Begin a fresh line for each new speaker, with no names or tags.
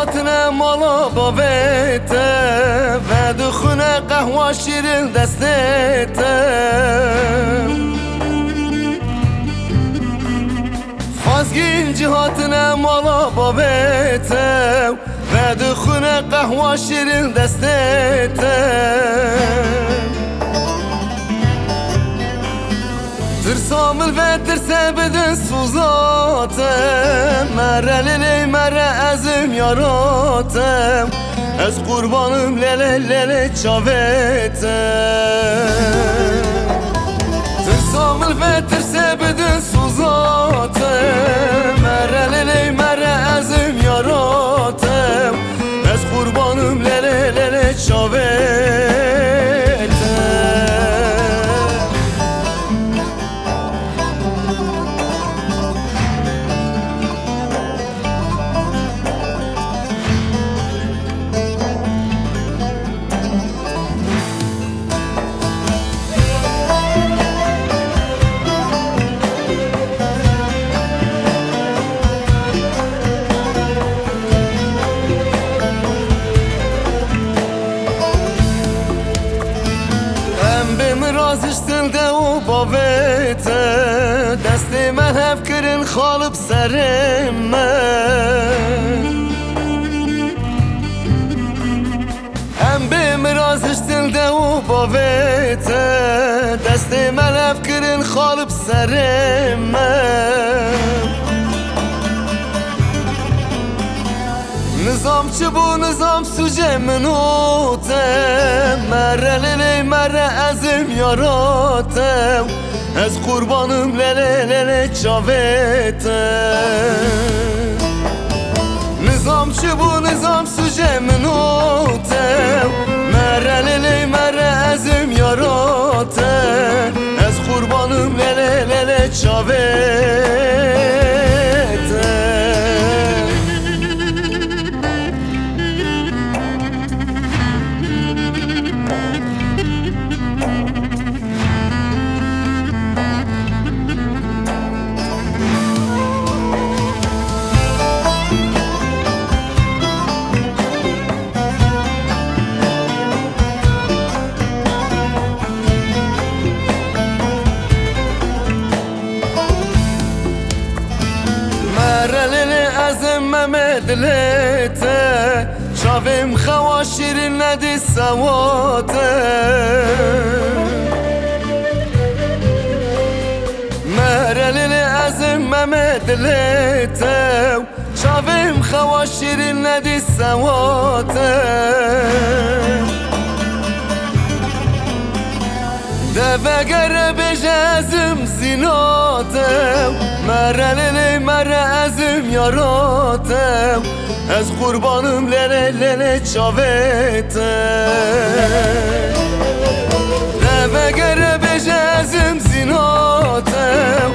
هاتنه مالا بابته و دخونه قهوه شیرین دستته خازگین جهاتنه مالا بابته و دخونه قهوه شیرین دستته ترسامل و ترسه بدن سوزاتم مره لیلی مره ازم یاراتم از قربانم لیلی لیلی چاوتم ترسامل و ترسه بدن سوزاتم مره لیلی مره ازم یاراتم از قربانم لیلی لیلی چاوتم رازشتنده و بابته دست من هف کرن خالب سر من هم بیم رازشتنده و بابته دست من هف کرن خالب سر من نظام چه بو نظام سوجه منوتم مره لیلی مره ازم یاراتم از قربانم لیلی لیلی چاوتم نظام چه بو نظام سوجه منوتم مره لیلی مره ازم یاراتم از قربانم لیلی لیلی چاوتم دلته شافم خواشیر ندی سواته مرلیل ازم دلته شافم خواشیر ندی سواته دفگر بجازم زیناتم مره لیلی مره ازم یاراتم از قربانم لیلی لیلی چاوتم دفگر بجازم زیناتم